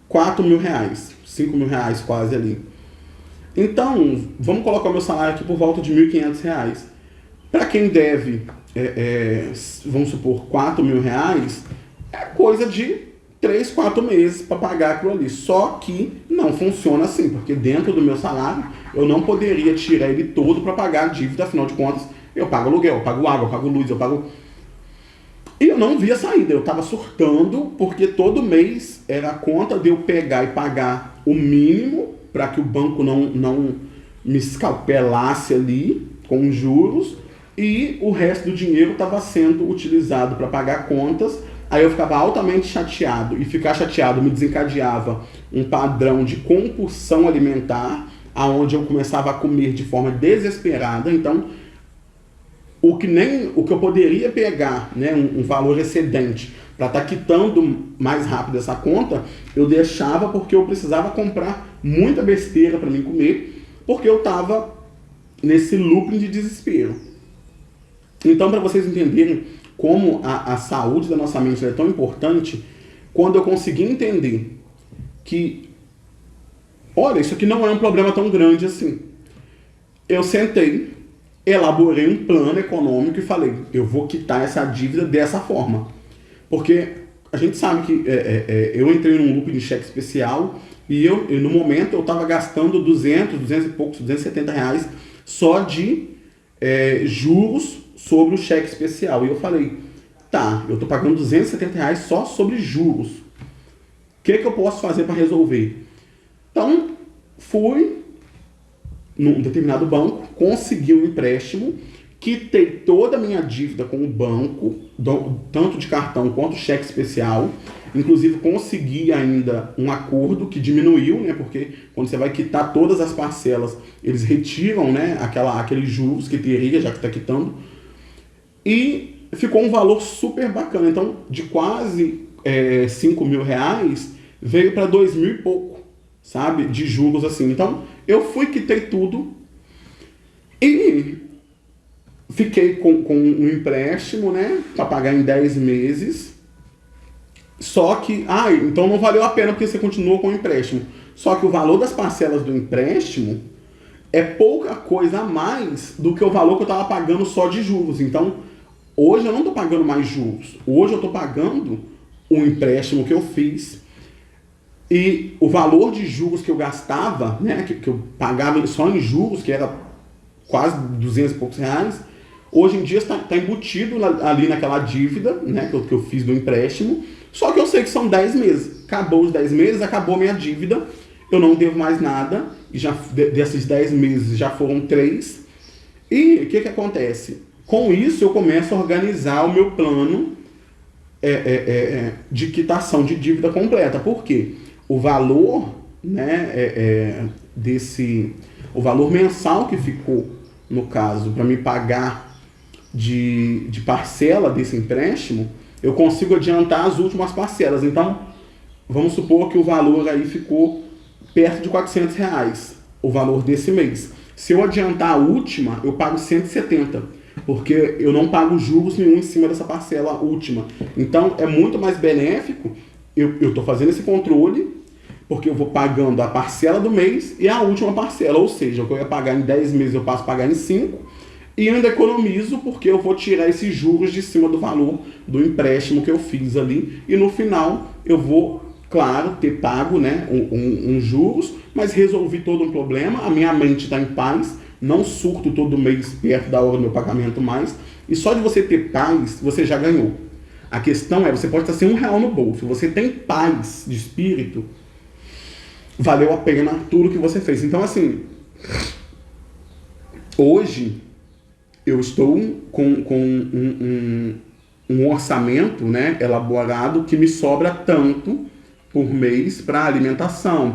Speaker 1: 4 mil reais, 5 mil reais quase ali. Então, vamos colocar o meu salário aqui por volta de 1.500 reais. Para quem deve, vamos supor, 4 mil reais, é coisa de 3, 4 meses para pagar aquilo ali. Só que não funciona assim, porque dentro do meu salário eu não poderia tirar ele todo para pagar a dívida, afinal de contas, eu pago aluguel, eu pago água, eu pago luz, eu pago... E eu não via saída, eu estava surtando, porque todo mês era a conta de eu pegar e pagar o mínimo para que o banco não me escalpelasse ali com juros, e o resto do dinheiro estava sendo utilizado para pagar contas. Aí eu ficava altamente chateado, e ficar chateado me desencadeava um padrão de compulsão alimentar, aonde eu começava a comer de forma desesperada. Então, o que eu poderia pegar, né, um valor excedente para estar quitando mais rápido essa conta, eu deixava porque eu precisava comprar muita besteira para mim comer, porque eu estava nesse looping de desespero. Então, para vocês entenderem como a saúde da nossa mente é tão importante, quando eu consegui entender que, olha, isso aqui não é um problema tão grande assim, eu sentei, elaborei um plano econômico e falei, eu vou quitar essa dívida dessa forma. Porque a gente sabe que eu entrei num loop de cheque especial e no momento eu estava gastando 200 e poucos, 270 reais só de juros sobre o cheque especial. E eu falei, tá, eu estou pagando 270 reais só sobre juros. O que eu posso fazer para resolver? Então, fui num determinado banco, consegui um empréstimo, quitei toda a minha dívida com o banco, tanto de cartão quanto cheque especial. Inclusive, consegui ainda um acordo que diminuiu, né? Porque quando você vai quitar todas as parcelas, eles retiram, né, aqueles juros que teria, já que está quitando. E ficou um valor super bacana. Então, de quase 5 mil reais, veio para 2 mil e pouco, sabe? De juros assim. Então, eu fui, quitei tudo e fiquei com um empréstimo, né? Para pagar em 10 meses. Só que, então não valeu a pena porque você continuou com o empréstimo. Só que o valor das parcelas do empréstimo é pouca coisa a mais do que o valor que eu estava pagando só de juros. Então, hoje eu não estou pagando mais juros. Hoje eu estou pagando o empréstimo que eu fiz. E o valor de juros que eu gastava, né, que eu pagava só em juros, que era quase 200 e poucos reais, hoje em dia está embutido ali naquela dívida, né, que eu fiz do empréstimo. Só que eu sei que são 10 meses. Acabou os 10 meses, acabou a minha dívida. Eu não devo mais nada. E já desses 10 meses já foram 3. E o que acontece? Com isso eu começo a organizar o meu plano de quitação de dívida completa. Por quê? O valor, né, o valor mensal que ficou, no caso, para me pagar de parcela desse empréstimo, eu consigo adiantar as últimas parcelas. Então, vamos supor que o valor aí ficou perto de 400 reais, o valor desse mês. Se eu adiantar a última, eu pago 170, porque eu não pago juros nenhum em cima dessa parcela última. Então, é muito mais benéfico, eu estou fazendo esse controle, porque eu vou pagando a parcela do mês e a última parcela, ou seja, o que eu ia pagar em 10 meses eu passo a pagar em 5, e ainda economizo porque eu vou tirar esses juros de cima do valor do empréstimo que eu fiz ali, e no final eu vou, claro, ter pago, né, um juros, mas resolvi todo um problema, a minha mente está em paz, não surto todo mês perto da hora do meu pagamento mais, e só de você ter paz, você já ganhou. A questão é, você pode estar sem R$1 no bolso, você tem paz de espírito, valeu a pena tudo que você fez. Então, assim, hoje eu estou com um orçamento, né, elaborado que me sobra tanto por mês para alimentação,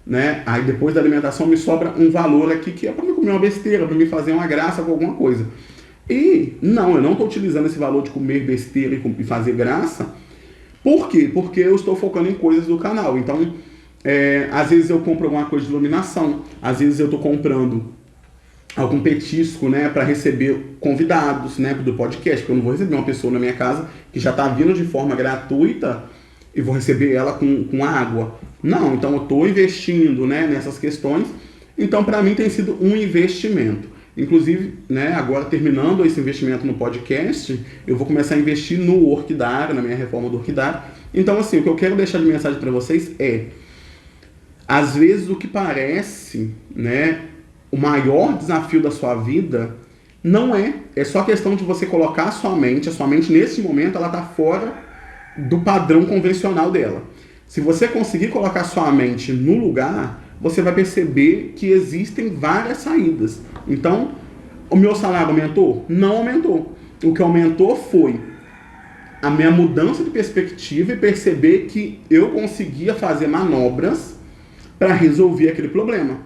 Speaker 1: né, aí depois da alimentação me sobra um valor aqui que é para me comer uma besteira, para me fazer uma graça com alguma coisa. E não, eu não estou utilizando esse valor de comer besteira e fazer graça. Por quê? Porque eu estou focando em coisas do canal. Então, às vezes eu compro alguma coisa de iluminação, às vezes eu estou comprando algum petisco, né, para receber convidados, né, do podcast, porque eu não vou receber uma pessoa na minha casa que já está vindo de forma gratuita e vou receber ela com água. Não, então eu estou investindo, né, nessas questões. Então, para mim, tem sido um investimento. Inclusive, né, agora terminando esse investimento no podcast, eu vou começar a investir no Orquidário, na minha reforma do Orquidário. Então, assim, o que eu quero deixar de mensagem para vocês é, às vezes o que parece, né, o maior desafio da sua vida não é só questão de você colocar a sua mente nesse momento ela está fora do padrão convencional dela. Se você conseguir colocar a sua mente no lugar, você vai perceber que existem várias saídas. Então, o meu salário aumentou? Não aumentou. O que aumentou foi a minha mudança de perspectiva e perceber que eu conseguia fazer manobras para resolver aquele problema.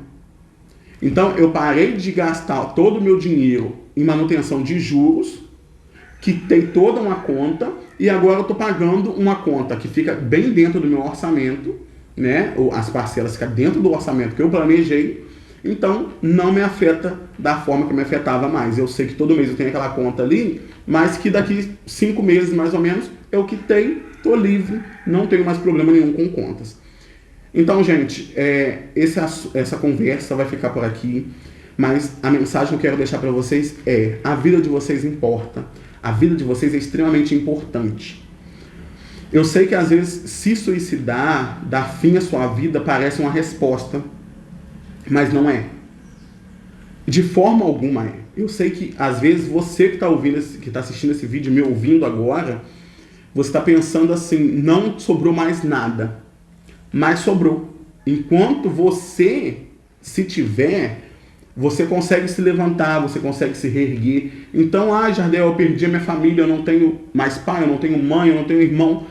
Speaker 1: Então, eu parei de gastar todo o meu dinheiro em manutenção de juros, que tem toda uma conta, e agora eu estou pagando uma conta que fica bem dentro do meu orçamento, né? As parcelas ficam dentro do orçamento que eu planejei, então não me afeta da forma que me afetava mais. Eu sei que todo mês eu tenho aquela conta ali, mas que daqui 5 meses mais ou menos eu quitei, estou livre, não tenho mais problema nenhum com contas. Então, gente, essa conversa vai ficar por aqui, mas a mensagem que eu quero deixar para vocês é: a vida de vocês importa, a vida de vocês é extremamente importante. Eu sei que às vezes se suicidar, dar fim à sua vida, parece uma resposta, mas não é. De forma alguma é. Eu sei que às vezes você que está ouvindo, que está assistindo esse vídeo, me ouvindo agora, você está pensando assim: não sobrou mais nada. Mas sobrou. Enquanto você, se tiver, você consegue se levantar, você consegue se reerguer. Então, Jardel, eu perdi a minha família, eu não tenho mais pai, eu não tenho mãe, eu não tenho irmão.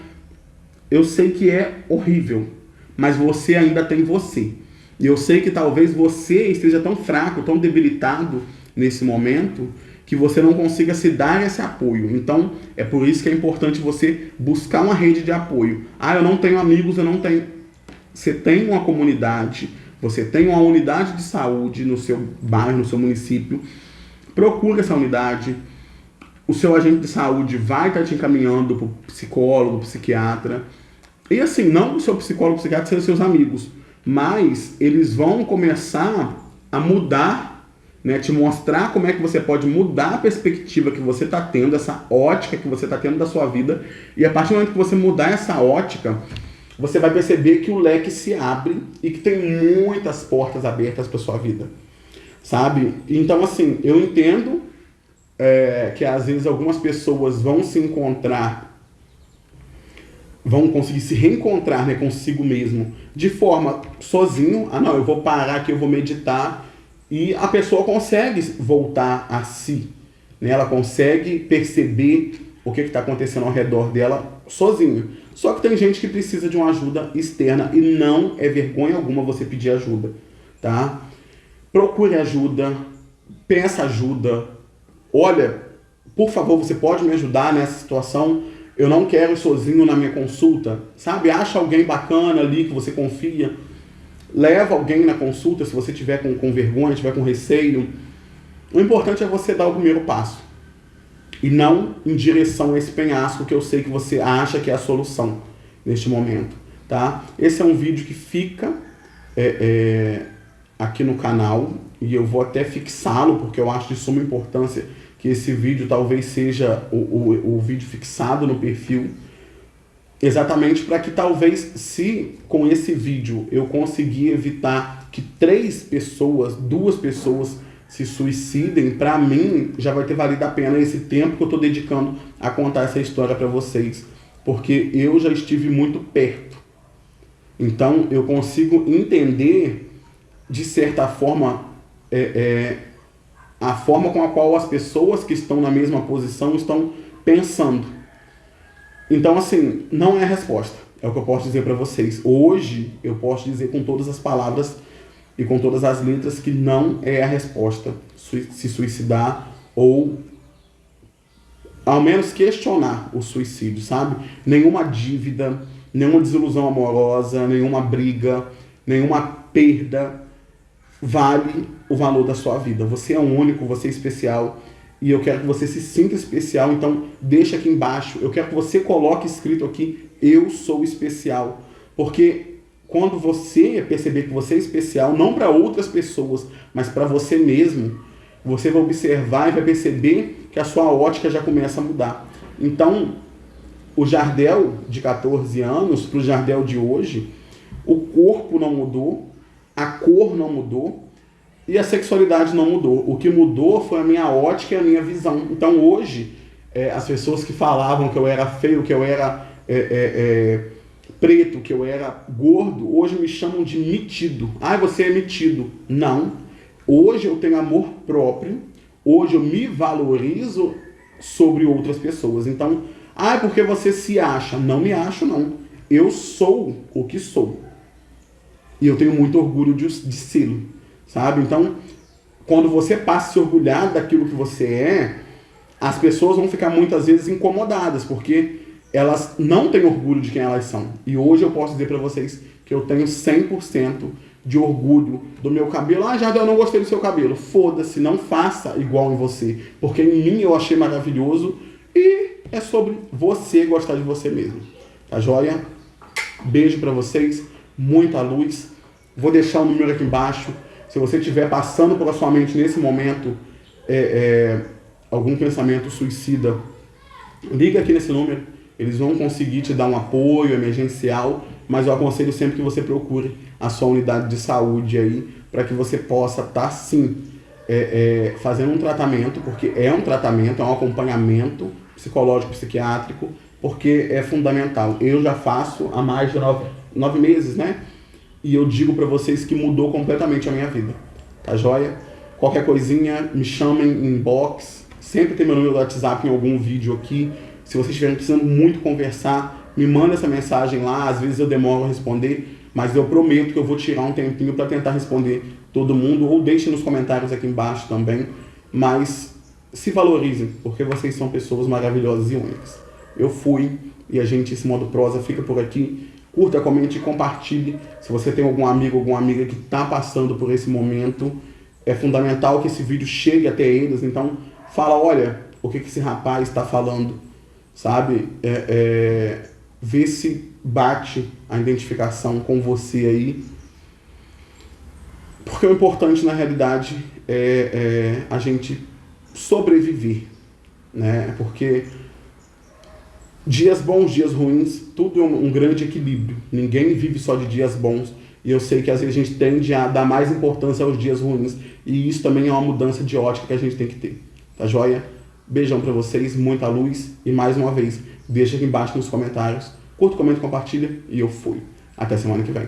Speaker 1: Eu sei que é horrível, mas você ainda tem você. E eu sei que talvez você esteja tão fraco, tão debilitado nesse momento, que você não consiga se dar esse apoio. Então, é por isso que é importante você buscar uma rede de apoio. Eu não tenho amigos, eu não tenho... Você tem uma comunidade, você tem uma unidade de saúde no seu bairro, no seu município. Procure essa unidade. O seu agente de saúde vai estar te encaminhando para o psicólogo, psiquiatra. E assim, não o seu psicólogo, psiquiatra sejam seus amigos, mas eles vão começar a mudar, né, te mostrar como é que você pode mudar a perspectiva que você está tendo, essa ótica que você está tendo da sua vida. E a partir do momento que você mudar essa ótica, você vai perceber que o leque se abre e que tem muitas portas abertas para sua vida, sabe? Então, assim, eu entendo que às vezes algumas pessoas vão se encontrar, vão conseguir se reencontrar, né, consigo mesmo, de forma sozinho. Não, eu vou parar aqui, eu vou meditar, e a pessoa consegue voltar a si, né? Ela consegue perceber o que está acontecendo ao redor dela sozinha. Só que tem gente que precisa de uma ajuda externa e não é vergonha alguma você pedir ajuda, tá? Procure ajuda, peça ajuda. Olha, por favor, você pode me ajudar nessa situação? Eu não quero ir sozinho na minha consulta, sabe? Acha alguém bacana ali que você confia. Leva alguém na consulta se você tiver com vergonha, tiver com receio. O importante é você dar o primeiro passo. E não em direção a esse penhasco que eu sei que você acha que é a solução neste momento, tá? Esse é um vídeo que fica aqui no canal, e eu vou até fixá-lo, porque eu acho de suma importância que esse vídeo talvez seja o vídeo fixado no perfil, exatamente para que talvez, se com esse vídeo eu conseguir evitar que 2 pessoas se suicidem, para mim já vai ter valido a pena esse tempo que eu estou dedicando a contar essa história para vocês, porque eu já estive muito perto. Então eu consigo entender, de certa forma, a forma com a qual as pessoas que estão na mesma posição estão pensando. Então, assim, não é a resposta, é o que eu posso dizer para vocês. Hoje eu posso dizer com todas as palavras e com todas as letras que não é a resposta se suicidar, ou ao menos questionar o suicídio, sabe? Nenhuma dívida, nenhuma desilusão amorosa, nenhuma briga, nenhuma perda vale o valor da sua vida. Você é único, você é especial. E eu quero que você se sinta especial, então deixa aqui embaixo. Eu quero que você coloque escrito aqui, eu sou especial. Porque quando você perceber que você é especial, não para outras pessoas, mas para você mesmo, você vai observar e vai perceber que a sua ótica já começa a mudar. Então, o Jardel de 14 anos para o Jardel de hoje, o corpo não mudou, a cor não mudou, e a sexualidade não mudou. O que mudou foi a minha ótica e a minha visão. Então hoje, as pessoas que falavam que eu era feio, que eu era preto, que eu era gordo, hoje me chamam de metido. Ah, você é metido. Não. Hoje eu tenho amor próprio. Hoje eu me valorizo sobre outras pessoas. Então, é porque você se acha. Não me acho, não. Eu sou o que sou. E eu tenho muito orgulho de sê-lo. Sabe? Então, quando você passa a se orgulhar daquilo que você é, as pessoas vão ficar muitas vezes incomodadas, porque elas não têm orgulho de quem elas são. E hoje eu posso dizer para vocês que eu tenho 100% de orgulho do meu cabelo. Ah, Jardel, eu não gostei do seu cabelo. Foda-se, não faça igual em você, porque em mim eu achei maravilhoso e é sobre você gostar de você mesmo. Tá joia? Beijo para vocês, muita luz. Vou deixar o número aqui embaixo. Se você estiver passando pela sua mente nesse momento algum pensamento suicida, liga aqui nesse número. Eles vão conseguir te dar um apoio emergencial, mas eu aconselho sempre que você procure a sua unidade de saúde aí, para que você possa estar sim fazendo um tratamento, porque é um tratamento, é um acompanhamento psicológico, psiquiátrico, porque é fundamental. Eu já faço há mais de 9 meses, né? E eu digo para vocês que mudou completamente a minha vida. Tá joia? Qualquer coisinha, me chamem em inbox. Sempre tem meu número do WhatsApp em algum vídeo aqui. Se vocês estiverem precisando muito conversar, me manda essa mensagem lá. Às vezes eu demoro a responder, mas eu prometo que eu vou tirar um tempinho para tentar responder todo mundo. Ou deixe nos comentários aqui embaixo também. Mas se valorizem, porque vocês são pessoas maravilhosas e únicas. Eu fui e a gente, esse modo prosa, fica por aqui. Curta, comente e compartilhe. Se você tem algum amigo, alguma amiga que está passando por esse momento, é fundamental que esse vídeo chegue até eles. Então, fala, olha, o que esse rapaz está falando, sabe? Vê se bate a identificação com você aí. Porque o importante, na realidade, é a gente sobreviver, né? Porque dias bons, dias ruins, tudo é um grande equilíbrio. Ninguém vive só de dias bons. E eu sei que às vezes a gente tende a dar mais importância aos dias ruins. E isso também é uma mudança de ótica que a gente tem que ter. Tá joia? Beijão pra vocês, muita luz. E mais uma vez, deixa aqui embaixo nos comentários. Curta, comenta, compartilha. E eu fui. Até semana que vem.